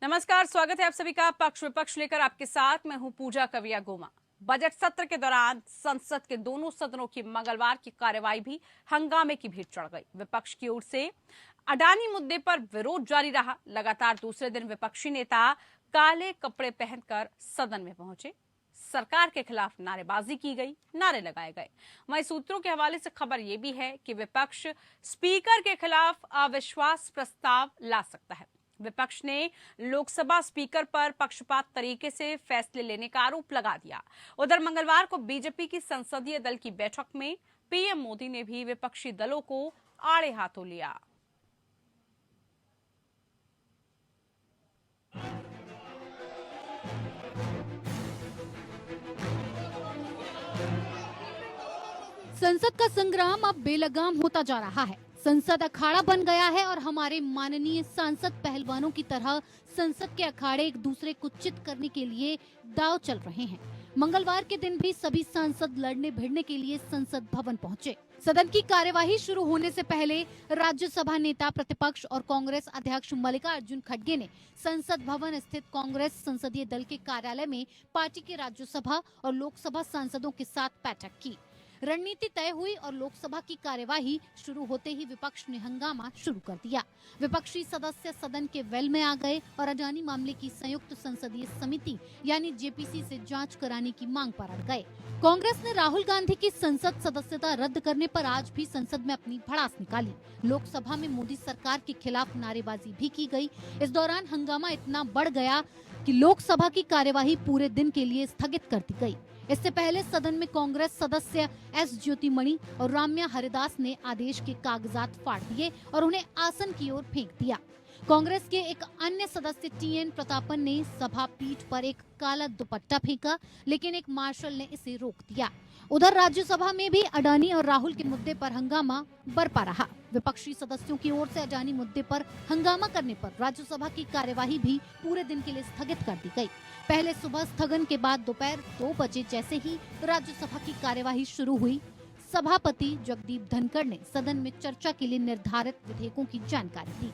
नमस्कार, स्वागत है आप सभी का पक्ष विपक्ष लेकर आपके साथ मैं हूं पूजा कविया गोमा। बजट सत्र के दौरान संसद के दोनों सदनों की मंगलवार की कार्यवाही भी हंगामे की भीड़ चढ़ गई। विपक्ष की ओर से अडानी मुद्दे पर विरोध जारी रहा। लगातार दूसरे दिन विपक्षी नेता काले कपड़े पहनकर सदन में पहुंचे। सरकार के खिलाफ नारेबाजी की गई, नारे लगाए गए। वहीं सूत्रों के हवाले से खबर यह भी है कि विपक्ष स्पीकर के खिलाफ अविश्वास प्रस्ताव ला सकता है। विपक्ष ने लोकसभा स्पीकर पर पक्षपात तरीके से फैसले लेने का आरोप लगा दिया। उधर मंगलवार को बीजेपी की संसदीय दल की बैठक में पीएम मोदी ने भी विपक्षी दलों को आड़े हाथों लिया। संसद का संग्राम अब बेलगाम होता जा रहा है। संसद अखाड़ा बन गया है और हमारे माननीय सांसद पहलवानों की तरह संसद के अखाड़े एक दूसरे को चित करने के लिए दांव चल रहे हैं। मंगलवार के दिन भी सभी सांसद लड़ने भिड़ने के लिए संसद भवन पहुंचे। सदन की कार्यवाही शुरू होने से पहले राज्यसभा नेता प्रतिपक्ष और कांग्रेस अध्यक्ष मल्लिकार्जुन खड़गे ने संसद भवन स्थित कांग्रेस संसदीय दल के कार्यालय में पार्टी के राज्यसभा और लोकसभा सांसदों के साथ बैठक की। रणनीति तय हुई और लोकसभा की कार्यवाही शुरू होते ही विपक्ष ने हंगामा शुरू कर दिया। विपक्षी सदस्य सदन के वेल में आ गए और अडानी मामले की संयुक्त संसदीय समिति यानी जेपीसी से जांच कराने की मांग पर अड़ गए। कांग्रेस ने राहुल गांधी की संसद सदस्यता रद्द करने पर आज भी संसद में अपनी भड़ास निकाली। लोकसभा में मोदी सरकार के खिलाफ नारेबाजी भी की गई। इस दौरान हंगामा इतना बढ़ गया कि लोकसभा की कार्यवाही पूरे दिन के लिए स्थगित कर दी गई। इससे पहले सदन में कांग्रेस सदस्य एस ज्योतिमणि और राम्या हरिदास ने आदेश के कागजात फाड़ दिए और उन्हें आसन की ओर फेंक दिया। कांग्रेस के एक अन्य सदस्य टीएन प्रतापन ने सभा पीठ पर एक काला दुपट्टा फेंका, लेकिन एक मार्शल ने इसे रोक दिया। उधर राज्यसभा में भी अडानी और राहुल के मुद्दे पर हंगामा बरपा रहा। विपक्षी सदस्यों की ओर से अडानी मुद्दे पर हंगामा करने पर राज्यसभा की कार्यवाही भी पूरे दिन के लिए स्थगित कर दी गई। पहले सुबह स्थगन के बाद दोपहर 2 बजे जैसे ही राज्यसभा की कार्यवाही शुरू हुई, सभापति जगदीप धनखड़ ने सदन में चर्चा के लिए निर्धारित विधेयकों की जानकारी दी।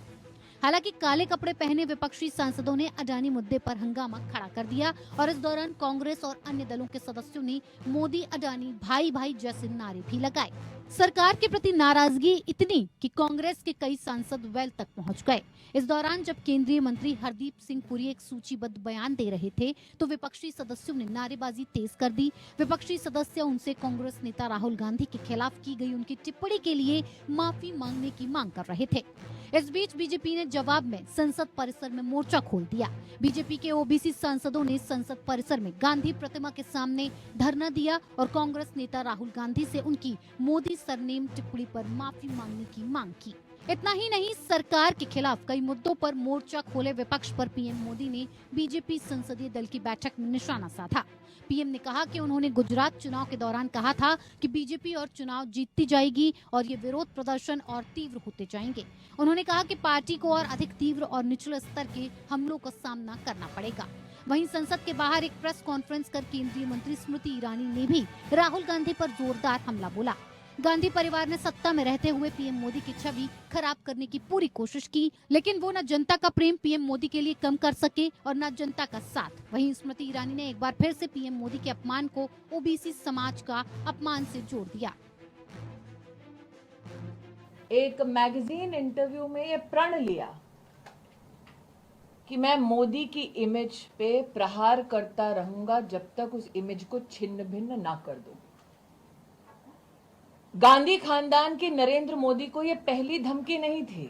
हालांकि काले कपड़े पहने विपक्षी सांसदों ने अडानी मुद्दे पर हंगामा खड़ा कर दिया और इस दौरान कांग्रेस और अन्य दलों के सदस्यों ने मोदी अडानी भाई भाई जैसे नारे भी लगाए। सरकार के प्रति नाराजगी इतनी कि कांग्रेस के कई सांसद वेल तक पहुंच गए। इस दौरान जब केंद्रीय मंत्री हरदीप सिंह पुरी एक सूचीबद्ध बयान दे रहे थे तो विपक्षी सदस्यों ने नारेबाजी तेज कर दी। विपक्षी सदस्य उनसे कांग्रेस नेता राहुल गांधी के खिलाफ की गई उनकी टिप्पणी के लिए माफी मांगने की मांग कर रहे थे। इस बीच बीजेपी ने जवाब में संसद परिसर में मोर्चा खोल दिया। बीजेपी के ओबीसी सांसदों ने संसद परिसर में गांधी प्रतिमा के सामने धरना दिया और कांग्रेस नेता राहुल गांधी से उनकी मोदी सरनेम टिप्पणी पर माफी मांगने की मांग की। इतना ही नहीं, सरकार के खिलाफ कई मुद्दों पर मोर्चा खोले विपक्ष पर पीएम मोदी ने बीजेपी संसदीय दल की बैठक में निशाना साधा। पीएम ने कहा कि उन्होंने गुजरात चुनाव के दौरान कहा था कि बीजेपी और चुनाव जीतती जाएगी और ये विरोध प्रदर्शन और तीव्र होते जाएंगे। उन्होंने कहा कि पार्टी को और अधिक तीव्र और निचले स्तर के हमलों का सामना करना पड़ेगा। वहीं संसद के बाहर एक प्रेस कॉन्फ्रेंस कर केंद्रीय मंत्री स्मृति ईरानी ने भी राहुल गांधी पर जोरदार हमला बोला। गांधी परिवार ने सत्ता में रहते हुए पीएम मोदी की छवि खराब करने की पूरी कोशिश की, लेकिन वो न जनता का प्रेम पीएम मोदी के लिए कम कर सके और न जनता का साथ। वहीं स्मृति ईरानी ने एक बार फिर से पीएम मोदी के अपमान को ओबीसी समाज का अपमान से जोड़ दिया। एक मैगजीन इंटरव्यू में ये प्रण लिया कि मैं मोदी की इमेज पे प्रहार करता रहूंगा जब तक उस इमेज को छिन्न भिन्न ना कर दूं। गांधी खानदान की नरेंद्र मोदी को यह पहली धमकी नहीं थी।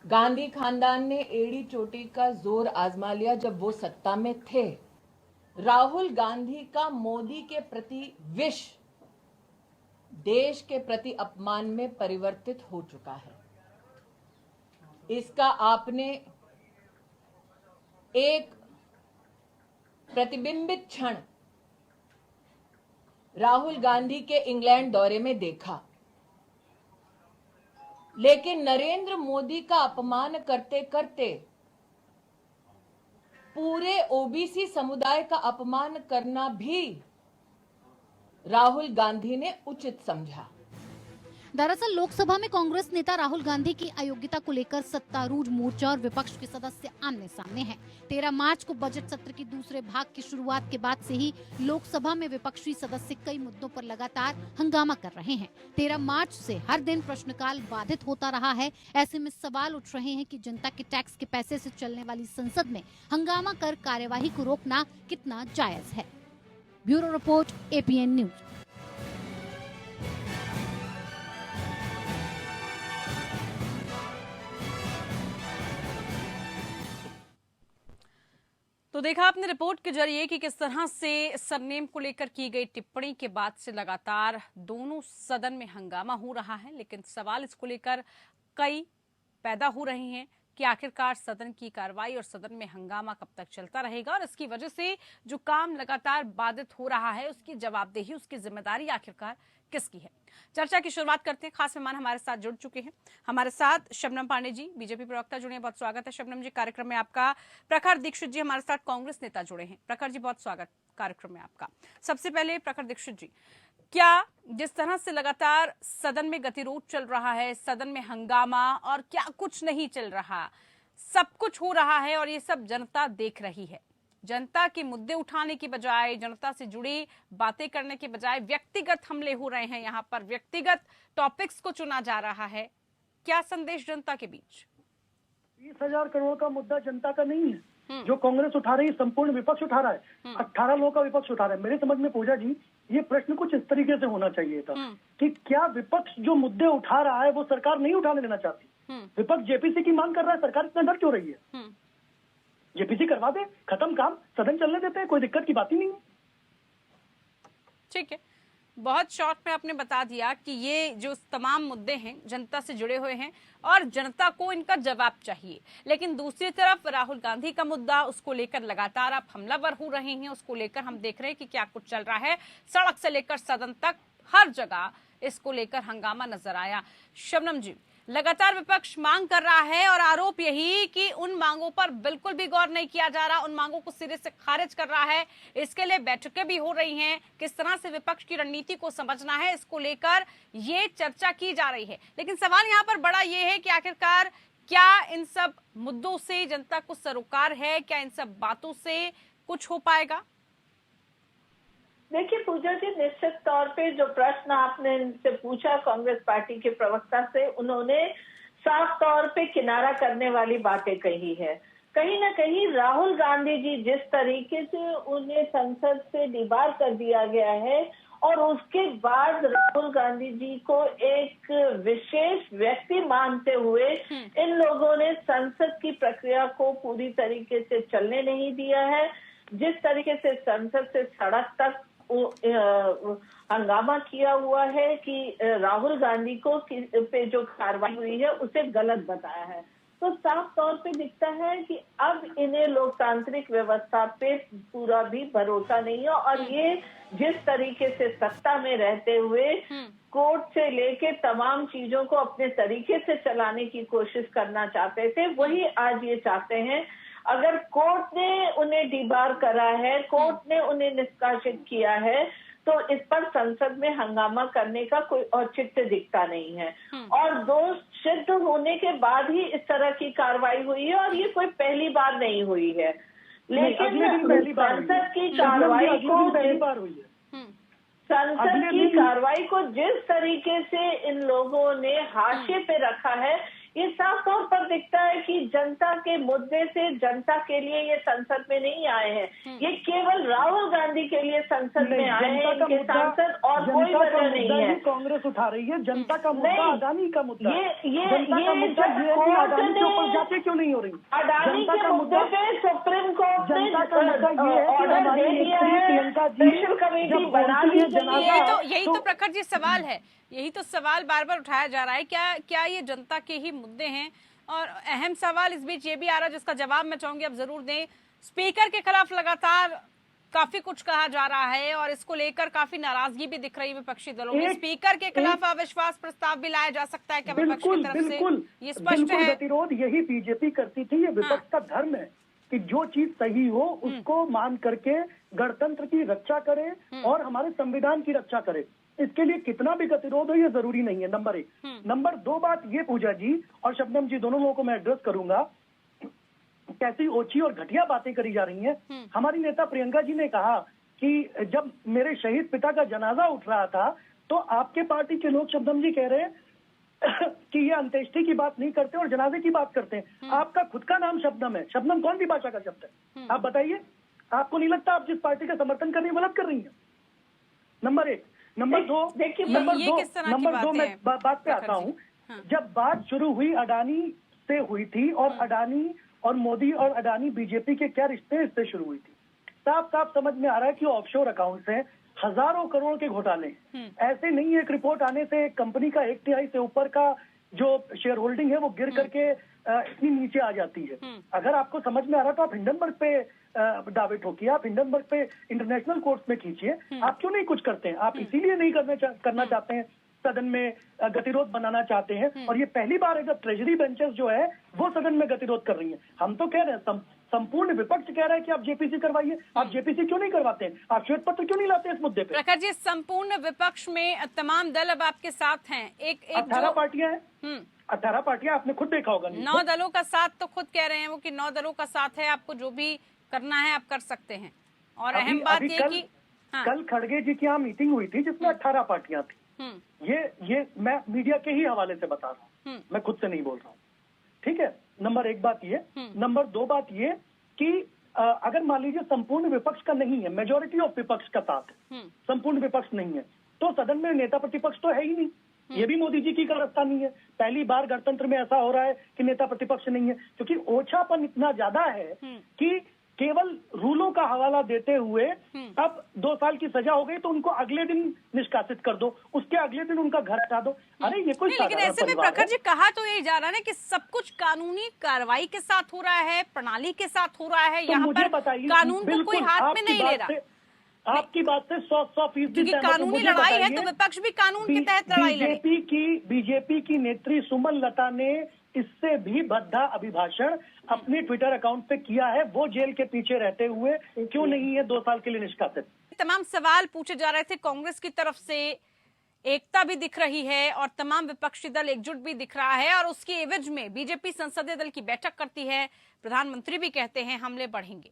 गांधी खानदान ने एड़ी चोटी का जोर आजमा लिया जब वो सत्ता में थे। राहुल गांधी का मोदी के प्रति विष देश के प्रति अपमान में परिवर्तित हो चुका है। इसका आपने एक प्रतिबिंबित क्षण राहुल गांधी के इंग्लैंड दौरे में देखा। लेकिन नरेंद्र मोदी का अपमान करते करते पूरे ओबीसी समुदाय का अपमान करना भी राहुल गांधी ने उचित समझा। दरअसल लोकसभा में कांग्रेस नेता राहुल गांधी की अयोग्यता को लेकर सत्तारूढ़ मोर्चा और विपक्ष के सदस्य आमने सामने हैं। 13 मार्च को बजट सत्र के दूसरे भाग की शुरुआत के बाद से ही लोकसभा में विपक्षी सदस्य कई मुद्दों पर लगातार हंगामा कर रहे हैं। 13 मार्च से हर दिन प्रश्नकाल बाधित होता रहा है। ऐसे में सवाल उठ रहे हैं कि जनता के टैक्स के पैसे से चलने वाली संसद में हंगामा कर कार्यवाही को रोकना कितना जायज है। Bureau report, APN news. तो देखा आपने रिपोर्ट के जरिए कि किस तरह से सरनेम को लेकर की गई टिप्पणी के बाद से लगातार दोनों सदन में हंगामा हो रहा है, लेकिन सवाल इसको लेकर कई पैदा हो रहे हैं कि आखिरकार सदन की कार्रवाई और सदन में हंगामा कब तक चलता रहेगा और इसकी वजह से जो काम लगातार बाधित हो रहा है उसकी जवाबदेही, उसकी जिम्मेदारी आखिरकार किसकी है। चर्चा की शुरुआत करते हैं। खास मेहमान हमारे साथ जुड़ चुके हैं। हमारे साथ शबनम पांडे जी, बीजेपी प्रवक्ता जुड़े हैं, बहुत स्वागत है शबनम जी कार्यक्रम में आपका। प्रखर दीक्षित जी हमारे साथ कांग्रेस नेता जुड़े हैं। प्रखर जी, बहुत स्वागत कार्यक्रम में आपका। सबसे पहले प्रखर दीक्षित जी, क्या जिस तरह से लगातार सदन में गतिरोध चल रहा है, सदन में हंगामा और क्या कुछ नहीं चल रहा, सब कुछ हो रहा है और ये सब जनता देख रही है, जनता के मुद्दे उठाने की बजाय, जनता से जुड़ी बातें करने के बजाय व्यक्तिगत हमले हो रहे हैं, यहाँ पर व्यक्तिगत टॉपिक्स को चुना जा रहा है, क्या संदेश जनता के बीच? 20,000 करोड़ का मुद्दा जनता का नहीं है जो कांग्रेस उठा रही है, संपूर्ण विपक्ष उठा रहा है। 18 लोगों का विपक्ष उठा रहा है। मेरे समझ में पूजा जी, ये प्रश्न कुछ इस तरीके से होना चाहिए था कि क्या विपक्ष जो मुद्दे उठा रहा है वो सरकार नहीं उठाने देना चाहती? विपक्ष जेपीसी की मांग कर रहा है, सरकार इतना डर क्यों रही है? जेपीसी करवा दे, खत्म काम, सदन चलने देते हैं, कोई दिक्कत की बात ही नहीं है। ठीक है, बहुत शॉर्ट में आपने बता दिया कि ये जो तमाम मुद्दे हैं जनता से जुड़े हुए हैं और जनता को इनका जवाब चाहिए, लेकिन दूसरी तरफ राहुल गांधी का मुद्दा, उसको लेकर लगातार आप हमलावर हो रहे हैं, उसको लेकर हम देख रहे हैं कि क्या कुछ चल रहा है। सड़क से लेकर सदन तक हर जगह इसको लेकर हंगामा नजर आया। शबनम जी, लगातार विपक्ष मांग कर रहा है और आरोप यही कि उन मांगों पर बिल्कुल भी गौर नहीं किया जा रहा, उन मांगों को सिरे से खारिज कर रहा है। इसके लिए बैठकें भी हो रही हैं, किस तरह से विपक्ष की रणनीति को समझना है इसको लेकर ये चर्चा की जा रही है। लेकिन सवाल यहाँ पर बड़ा ये है कि आखिरकार क्या इन सब मुद्दों से जनता को सरोकार है, क्या इन सब बातों से कुछ हो पाएगा? देखिए पूजा जी, निश्चित तौर पे जो प्रश्न आपने इनसे पूछा कांग्रेस पार्टी के प्रवक्ता से, उन्होंने साफ तौर पे किनारा करने वाली बातें कही है। कहीं ना कहीं राहुल गांधी जी जिस तरीके से उन्हें संसद से डिबार कर दिया गया है और उसके बाद राहुल गांधी जी को एक विशेष व्यक्ति मानते हुए इन लोगों ने संसद की प्रक्रिया को पूरी तरीके से चलने नहीं दिया है। जिस तरीके से संसद से सड़क तक हंगामा किया हुआ है कि राहुल गांधी को पे जो कार्रवाई हुई है उसे गलत बताया है, तो साफ तौर पे दिखता है कि अब इन्हें लोकतांत्रिक व्यवस्था पे पूरा भी भरोसा नहीं है और ये जिस तरीके से सत्ता में रहते हुए कोर्ट से लेके तमाम चीजों को अपने तरीके से चलाने की कोशिश करना चाहते थे, वही आज ये चाहते हैं। अगर कोर्ट ने उन्हें डिबार करा है, कोर्ट ने उन्हें निष्कासित किया है, तो इस पर संसद में हंगामा करने का कोई औचित्य दिखता नहीं है। और दोष सिद्ध होने के बाद ही इस तरह की कार्रवाई हुई है और ये कोई पहली बार नहीं हुई है। लेकिन संसद की कार्रवाई को जिस तरीके से इन लोगों ने हाशिए पे रखा है, ये साफ तौर पर दिखता है कि जनता के मुद्दे से जनता के लिए ये संसद में नहीं आए हैं, ये केवल राहुल गांधी के लिए संसद में आए हैं, इनके सांसद और कोई वजह नहीं है। कांग्रेस उठा रही है जनता का मुद्दा, अडानी का मुद्दा, ये जाते क्यों नहीं हो रही? अडानी के मुद्दे पे सुप्रीम कोर्ट ने ऑर्डर दे दिया है, स्पेशल कमेटी बना ली है। यही तो प्रखर जी सवाल है, यही तो सवाल बार बार उठाया जा रहा है, क्या ये जनता के ही मुद्दे हैं? और अहम सवाल इस बीच ये भी आ रहा है जिसका जवाब मैं चाहूंगी आप जरूर दें। स्पीकर के खिलाफ लगातार काफी कुछ कहा जा रहा है और इसको लेकर काफी नाराजगी भी दिख रही है विपक्षी दलों में। स्पीकर के खिलाफ अविश्वास प्रस्ताव भी लाया जा सकता है क्या विपक्ष की तरफ से? ये स्पष्ट है। गतिरोध यही बीजेपी करती थी, ये विपक्ष का धर्म है कि जो चीज सही हो उसको मान करके गणतंत्र की रक्षा करे और हमारे संविधान की रक्षा करे। इसके लिए कितना भी गतिरोध हो ये जरूरी नहीं है, नंबर 1। नंबर 2 बात ये पूजा जी और शबनम जी दोनों लोगों को मैं एड्रेस करूंगा, कैसी ओछी और घटिया बातें करी जा रही हैं। हमारी नेता प्रियंका जी ने कहा कि जब मेरे शहीद पिता का जनाजा उठ रहा था तो आपके पार्टी के लोग, शबनम जी कह रहे हैं कि ये अंत्येष्टि की बात नहीं करते और जनाजे की बात करते हैं। आपका खुद का नाम शबनम है, शबनम कौन सी भाषा का शब्द है? आप बताइए, आपको नहीं लगता आप जिस पार्टी का समर्थन कर रही है गलत कर रही है? नंबर 1। नंबर 2 नंबर 2 मैं बात पे आता हूँ। जब बात शुरू हुई अडानी से हुई थी और अडानी और मोदी और अडानी बीजेपी के क्या रिश्ते, इससे शुरू हुई थी। साफ साफ समझ में आ रहा है कि ऑफशोर अकाउंट से हजारों करोड़ के घोटाले। ऐसे नहीं है एक रिपोर्ट आने से एक कंपनी का 1/3 से ऊपर का जो शेयर होल्डिंग है वो गिर करके इतनी नीचे आ जाती है। अगर आपको समझ में आ रहा तो आप हिंडनबर्ग पे दावे ठोकिए, आप हिंडनबर्ग पे इंटरनेशनल कोर्ट में खींचिए। आप क्यों नहीं कुछ करते हैं? आप इसीलिए नहीं करना चाहते हैं, सदन में गतिरोध बनाना चाहते हैं। और ये पहली बार है जब ट्रेजरी बेंचेस जो है वो सदन में गतिरोध कर रही हैं। हम तो कह रहे हैं, संपूर्ण विपक्ष कह रहा है कि आप जेपीसी करवाइए। आप जेपीसी क्यों नहीं करवाते हैं? आप श्वेत पत्र क्यों नहीं लाते इस मुद्दे पे? प्रखर जी, संपूर्ण विपक्ष में तमाम दल अब आपके साथ हैं। 18 पार्टियां हैं, 18 पार्टियां, आपने खुद देखा होगा। 9 दलों का साथ तो खुद कह रहे हैं वो कि 9 दलों का साथ है, आपको जो भी करना है आप कर सकते हैं। और अहम बात ये कि कल खड़गे जी की यहाँ मीटिंग हुई थी जिसमें 18 पार्टियां थी। ये मैं मीडिया के ही हवाले से बता रहा हूँ, मैं खुद से नहीं बोल रहा हूँ। ठीक है, नंबर 1 बात ये। नंबर 2 बात ये कि अगर मान लीजिए संपूर्ण विपक्ष का नहीं है, मेजोरिटी ऑफ विपक्ष का साथ है, संपूर्ण विपक्ष नहीं है, तो सदन में नेता प्रतिपक्ष तो है ही नहीं। ये भी मोदी जी की कारस्तानी है। पहली बार गणतंत्र में ऐसा हो रहा है कि नेता प्रतिपक्ष नहीं है, क्योंकि ओछापन इतना ज्यादा है कि केवल रूलों का हवाला देते हुए अब 2 साल की सजा हो गई तो उनको अगले दिन निष्कासित कर दो, उसके अगले दिन उनका घर हटा दो। अरे ये कोई लेकिन ऐसे में प्रखर जी कहा तो यही जा रहा है कि सब कुछ कानूनी कार्रवाई के साथ हो रहा है, प्रणाली के साथ हो रहा है। तो यहाँ पर कानून को कोई हाथ में नहीं ले रहा। आपकी बात से 100% कानूनी लड़ाई है तो विपक्ष भी कानून के तहत लड़ाई लड़े। बीजेपी की नेत्री सुमन लता ने इससे भी भद्दा अभिभाषण अपने ट्विटर अकाउंट पे किया है। वो जेल के पीछे रहते हुए क्यों नहीं है 2 साल के लिए निष्कासित? तमाम सवाल पूछे जा रहे थे। कांग्रेस की तरफ से एकता भी दिख रही है और तमाम विपक्षी दल एकजुट भी दिख रहा है और उसकी एवज में बीजेपी संसदीय दल की बैठक करती है। प्रधानमंत्री भी कहते हैं हमले बढ़ेंगे।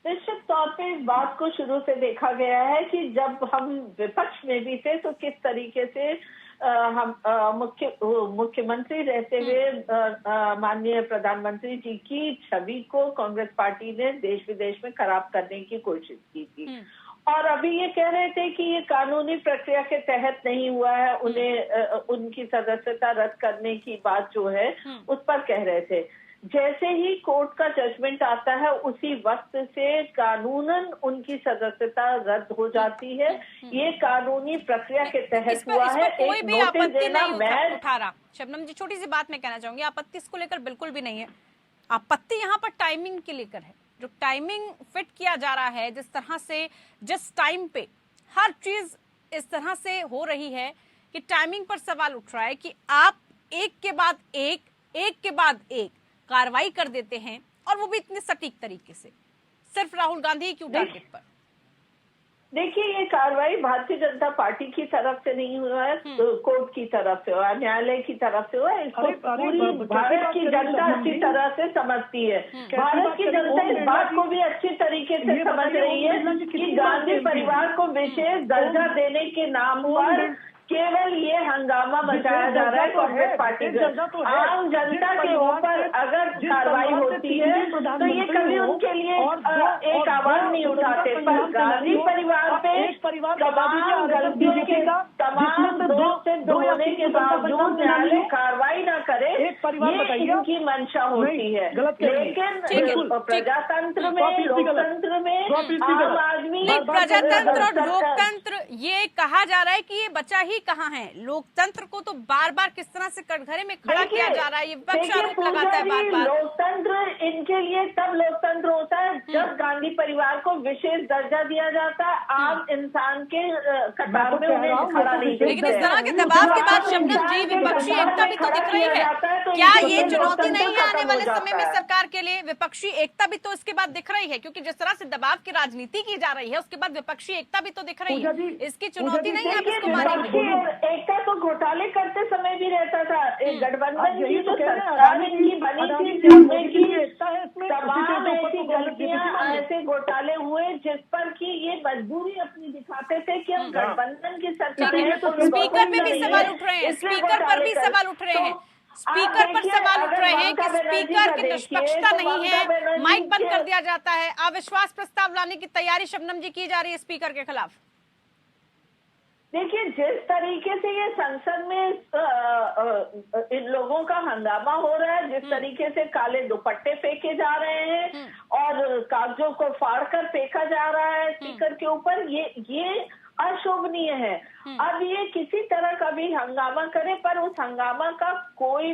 निश्चित तौर पे इस बात को शुरू से देखा गया है कि जब हम विपक्ष में भी थे तो किस तरीके से हम मुख्यमंत्री रहते हुए माननीय प्रधानमंत्री जी की छवि को कांग्रेस पार्टी ने देश विदेश में खराब करने की कोशिश की थी। और अभी ये कह रहे थे कि ये कानूनी प्रक्रिया के तहत नहीं हुआ है, उन्हें उनकी सदस्यता रद्द करने की बात जो है उस पर कह रहे थे। जैसे ही कोर्ट का जजमेंट आता है उसी वक्त से कानूनन उनकी सदस्यता रद्द हो जाती है। ये कानूनी प्रक्रिया के तहत हुआ है। कोई भी आपत्ति नहीं उठा रहा। शबनम जी, छोटी सी बात मैं कहना चाहूंगी, आपत्ति इसको लेकर बिल्कुल भी नहीं है। आपत्ति यहाँ पर टाइमिंग के लेकर है। जो टाइमिंग फिट किया जा रहा है, जिस तरह से जिस टाइम पे हर चीज इस तरह से हो रही है कि टाइमिंग पर सवाल उठ रहा है कि आप एक के बाद एक कार्रवाई कर देते हैं और वो भी इतने सटीक तरीके से, सिर्फ राहुल गांधी क्यों टारगेट पर? देखिए, ये कार्रवाई भारतीय जनता पार्टी की तरफ से नहीं हुआ है, कोर्ट की तरफ से हुआ, न्यायालय की तरफ से हुआ। इसको पूरी भारत की जनता अच्छी तरह से समझती है। भारत की जनता इस बात को भी अच्छी तरीके से समझ रही है कि गांधी परिवार को विशेष दर्जा देने के नाम पर केवल ये हंगामा मचाया जा रहा है कांग्रेस पार्टी का। आम जनता के ऊपर अगर कार्रवाई होती है तो ये कभी उनके लिए एक आवाज नहीं उठाते, पर गांधी परिवार पे तमाम गलतियों के तमाम दोष सिद्ध होने के बावजूद न्यायालय कार्रवाई न करे, ये इनकी मंशा होती है। लेकिन प्रजातंत्र में, लोकतंत्र में आम आदमी, प्रजातंत्र और लोकतंत्र, ये कहा जा रहा है कि ये बचा ही कहाँ है। लोकतंत्र को तो बार बार किस तरह से कटघरे में खड़ा किया जा रहा है, ये विपक्ष आरोप लगाता है बार बार। लोकतंत्र इनके लिए तब लोकतंत्र होता है जब गांधी परिवार को विशेष दर्जा दिया जाता है, आम इंसान के कतार में उन्हें खड़ा नहीं। लेकिन इस तरह के दबाव के बाद शबनम जी, विपक्षी एकता भी तो दिख रही है। क्या ये चुनौती नहीं है आने वाले समय में सरकार के लिए? विपक्षी एकता भी तो इसके बाद दिख रही है, क्योंकि जिस तरह से दबाव की राजनीति की जा रही है उसके बाद विपक्षी एकता भी तो दिख रही है। इसकी चुनौती नहीं है, आप इसको देखिए, मानेंगे। एकता तो घोटाले करते समय भी रहता था। एक गठबंधन की जो तो कह रहे हैं, सरकार इनकी बनी अडानी थी की जिसमें मोदी की की एकता है इसमें, तमाम उसी के ऊपर ऐसी तो कांग्रेस गलतियां, बीजेपी मांगी। ऐसे घोटाले हुए जिस पर कि ये मजबूरी अपनी दिखाते थे कि हम गठबंधन की सरकार ठीक है, है, तो स्पीकर पे भी नहीं है, सवाल उठ रहे हैं, इसलिए स्पीकर पर घोटाले भी कर- सवाल उठ रहे तो हैं, आप स्पीकर पर देखिए, सवाल उठ अगर रहे हैं कि ममता बनर्जी स्पीकर का की देखिए, निष्पक्षता तो नहीं ममता है, बनर्जी माइक बंद के- कर दिया जाता है। अविश्वास प्रस्ताव लाने की तैयारी शबनम जी की जा रही है स्पीकर के खिलाफ। देखिए, जिस तरीके से ये संसद में इन लोगों का हंगामा हो रहा है, जिस तरीके से काले दुपट्टे फेंके जा रहे हैं और कागजों को फाड़कर फेंका जा रहा है स्पीकर के ऊपर, ये अशोभनीय है। अब ये किसी तरह का भी हंगामा करे, पर उस हंगामा का कोई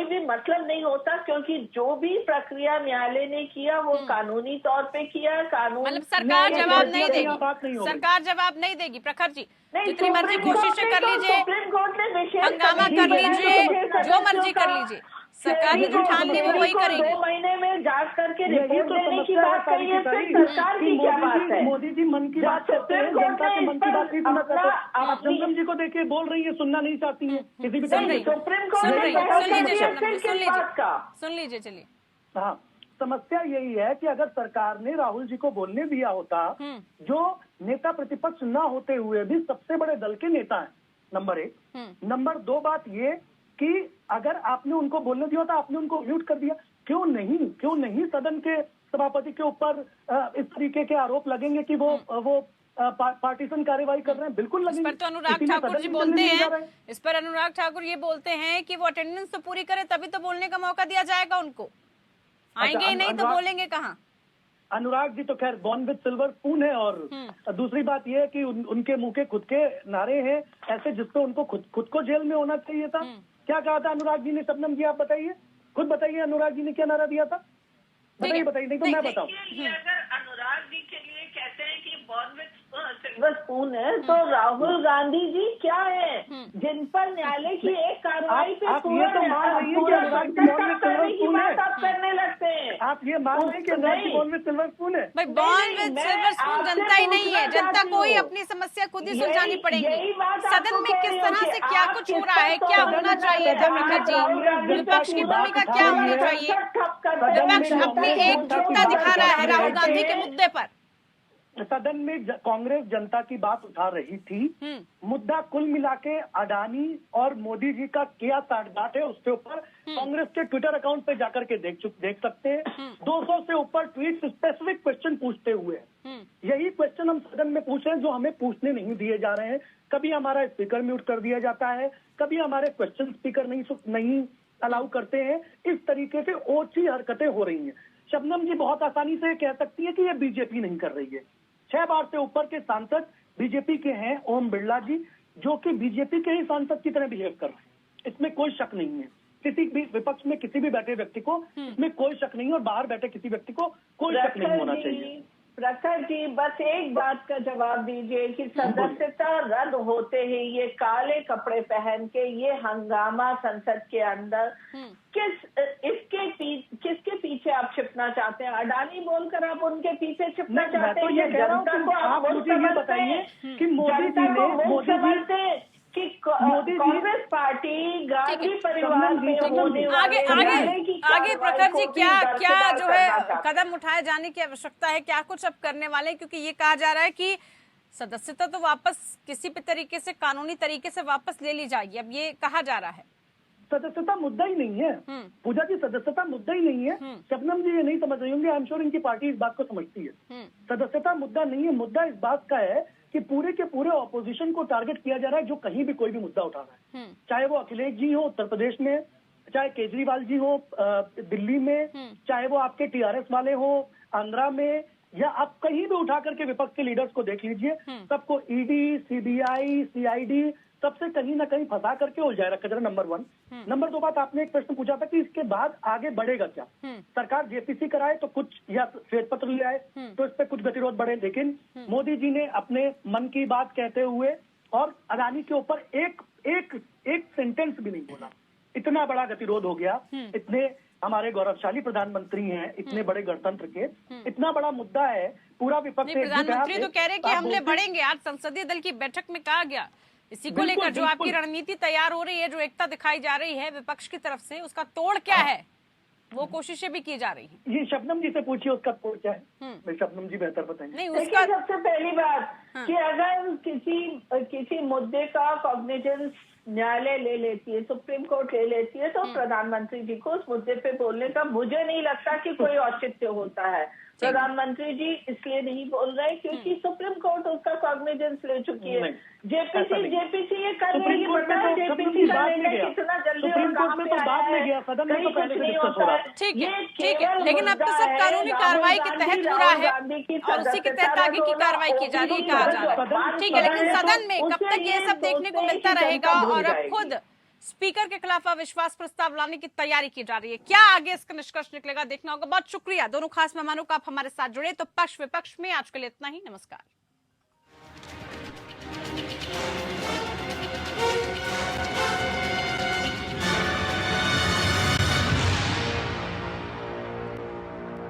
भी मतलब नहीं होता, क्योंकि जो भी प्रक्रिया न्यायालय ने किया वो कानूनी तौर पे किया। कानून मतलब सरकार जवाब नहीं बात नहीं देगी, होगी। सरकार जवाब नहीं देगी। प्रखर जी, नहीं, जितनी मर्जी सुप्रीम कोर्ट कोशिशें ने कर तो- लीजिए, सुप्रीम कोर्ट ने विशेष हंगामा कमेटी कर बनाई, लीजिए, विशेष जो मर्जी सदस्यों कर का- लीजिए, सरकार ने जो को- ठान ली वो वही को करेगी। 2 महीने में जांच करके यही रिपोर्ट तो देने की समस्या है बात सारी कही है, की सारी, फिर सरकार कि की क्या बात है? मोदी जी मन की बात करते हैं, सुप्रीम कोर्ट जनता के ने मन इस की पर बात नहीं सुनना अपना- चाहते। अपनी- शबनम जी को देखिए, बोल रही है, सुनना नहीं चाहती है किसी भी सुन तरीके रही से। सुप्रीम कोर्ट सुन ने रही बहस सुन लीजिए करती है, शबनम जी, फिर सुन किस बात का? लीजिए, सुन लीजिए, चलिए। हाँ, समस्या यही है कि अगर सरकार ने राहुल जी को बोलने दिया होता, जो नेता प्रतिपक्ष न होते हुए भी सबसे बड़े दल के नेता हैं, नंबर 1। नंबर 2 बात ये कि अगर आपने उनको बोलने दिया होता, आपने उनको म्यूट कर दिया। क्यों नहीं सदन के सभापति के ऊपर इस तरीके के आरोप लगेंगे कि वो पार्टीशन कार्यवाही कर रहे हैं? बिल्कुल इस लगेंगे। पर तो अनुराग इसीलिए ठाकुर सदन जी में बोलते चलने नहीं जा रहे हैं, इस पर अनुराग ठाकुर ये बोलते हैं कि वो अटेंडेंस तो पूरी करे तभी तो बोलने का मौका दिया जाएगा उनको, आएंगे ही नहीं तो बोलेंगे कहाँ? अनुराग जी तो खैर बॉर्न विद सिल्वर स्पून है, और दूसरी बात यह है कि उनके मुंह के खुद के नारे हैं ऐसे जिससे उनको खुद को जेल में होना चाहिए था। क्या कहा था अनुराग जी ने? शबनम जी आप बताइए, खुद बताइए अनुराग जी ने क्या नारा दिया था? बताइए नहीं तो मैं बताऊं। ये अगर अनुराग जी के लिए कहते हैं कि बॉर्न विद सिल्वर स्पून है, तो राहुल गांधी जी क्या है जिन पर न्यायालय की एक कार्रवाई पे आप ये तो मान रही हैं कि Anurag ji born with silver spoon है? आप करने लगते हैं। आप ये मान रहे हैं कि Anurag ji born with silver spoon है? भाई बॉर्न विद मैं सिल्वर स्पून आपसे जनता ही नहीं है, पूछना जनता चाहती को ही हूँ। अपनी समस्या खुद ही यही- सुलझानी पड़ेगी। यही बात आपको सदन में कह किस रही हूँ तरह कि से क्या आप कुछ किस हो रहा है, पर क्या तो होना चाहिए था प्रखर जी, विपक्ष की भूमिका क्या होनी चाहिए? विपक्ष अपनी एकजुटता दिखा रहा है राहुल गांधी के मुद्दे पर। सदन में कांग्रेस जनता की बात उठा रही थी। मुद्दा कुल मिला के अडानी और मोदी जी का क्या साठगांठ है उसके ऊपर कांग्रेस के ट्विटर अकाउंट पे जाकर के देख सकते हैं। 200 से ऊपर ट्वीट स्पेसिफिक क्वेश्चन पूछते हुए, यही क्वेश्चन हम सदन में पूछ रहे हैं जो हमें पूछने नहीं दिए जा रहे हैं। कभी हमारा स्पीकर म्यूट कर दिया जाता है, कभी हमारे क्वेश्चन स्पीकर नहीं अलाउ करते हैं। इस तरीके से ओछी हरकतें हो रही हैं। शबनम जी बहुत आसानी से कह सकती है कि ये बीजेपी नहीं कर रही है। 6 बार से ऊपर के सांसद बीजेपी के हैं, ओम बिरला जी, जो कि बीजेपी के ही सांसद की तरह बिहेव कर रहे हैं। इसमें कोई शक नहीं है। किसी भी विपक्ष में किसी भी बैठे व्यक्ति को इसमें कोई शक नहीं है, और बाहर बैठे किसी व्यक्ति को कोई शक नहीं होना चाहिए। प्रखर जी, बस एक बात का जवाब दीजिए कि सदस्यता रद्द होते ही ये काले कपड़े पहन के ये हंगामा संसद के अंदर किसके पीछे आप छिपना चाहते हैं? अडानी बोलकर आप उनके पीछे छिपना चाहते हैं? ये कह रहा हूं कि आप मुझे ये बताइए कि मोदी जी कि कांग्रेस पार्टी गांधी परिवार में होने आगे प्रखर जी क्या जो है कदम उठाए जाने की आवश्यकता है, क्या कुछ अब करने वाले हैं? क्योंकि ये कहा जा रहा है कि सदस्यता तो वापस किसी भी तरीके से कानूनी तरीके से वापस ले ली जाएगी, अब ये कहा जा रहा है। सदस्यता मुद्दा ही नहीं है पूजा जी, सदस्यता मुद्दा ही नहीं है। शबनम जी ये नहीं समझ रही होंगी, आई एम श्योर इनकी पार्टी इस बात को समझती है। सदस्यता मुद्दा नहीं है। मुद्दा इस बात का है कि पूरे के पूरे ऑपोजिशन को टारगेट किया जा रहा है जो कहीं भी कोई भी मुद्दा उठा रहा है, चाहे वो अखिलेश जी हो उत्तर प्रदेश में, चाहे केजरीवाल जी हो दिल्ली में, चाहे वो आपके टीआरएस वाले हो आंध्रा में, या आप कहीं भी उठा करके विपक्ष के लीडर्स को देख लीजिए, सबको ईडी, सीबीआई, सीआईडी सबसे कहीं ना कहीं फंसा करके उलझाए रखा जा रहा है। नंबर 1। नंबर 2 बात, आपने एक प्रश्न पूछा था कि इसके बाद आगे बढ़ेगा क्या? सरकार जेपीसी कराए तो कुछ, या श्वेत पत्र ले आए तो इस पे कुछ गतिरोध बढ़े, लेकिन मोदी जी ने अपने मन की बात कहते हुए और अडानी के ऊपर एक सेंटेंस भी नहीं बोला। इतना बड़ा गतिरोध हो गया, इतने हमारे गौरवशाली प्रधानमंत्री हैं इतने बड़े गणतंत्र के, इतना बड़ा मुद्दा है, पूरा विपक्ष नहीं, एकजुट है। प्रधानमंत्री तो कह रहे हैं कि आप हमले बोलते- बढ़ेंगे। आज संसदीय दल की बैठक में कहा गया, इसी को बिल्कुल, लेकर जो आपकी बिल्कुल। रणनीति तैयार हो रही है, जो एकता दिखाई जा रही है विपक्ष की तरफ से, उसका तोड़ क्या है, वो कोशिशें भी की जा रही हैं। ये शबनम जी से पूछिए उसका तोड़ क्या है। मैं शबनम जी बेहतर बताएंगे। नहीं, देखिए, उसका सबसे पहली बात कि अगर किसी मुद्दे का कॉग्निजेंस न्यायालय ले लेती है, सुप्रीम कोर्ट ले लेती है, तो प्रधानमंत्री जी को उस मुद्दे पे बोलने का मुझे नहीं लगता कि कोई औचित्य होता है। प्रधानमंत्री जी इसलिए नहीं बोल रहे क्योंकि सुप्रीम कोर्ट उसका कॉग्निजेंस ले चुकी है। जेपीसी ये कर रही है, पता है जेपीसी का निर्णय कितना जल्दी और कहाँ पे आया है, कहीं कुछ नहीं होता है। ठीक है, ये ठीक है, केवल लेकिन अब तो मुद्दा सब है कानूनी राहुल कार्रवाई के गांधी, तहत पूरा राहुल है गांधी की और उसी के सदस्यता तहत आगे की रद्द कार्रवाई की जा रही है, कहा जा रहा है। ठीक है, लेकिन सदन में कब तक ये सब देखने को मिलता रहेगा? और अब खुद स्पीकर के खिलाफ अविश्वास प्रस्ताव लाने की तैयारी की जा रही है। क्या आगे इसका निष्कर्ष निकलेगा, देखना होगा। बहुत शुक्रिया दोनों खास मेहमानों का, आप हमारे साथ जुड़े। तो पक्ष विपक्ष में आज के लिए इतना ही। नमस्कार।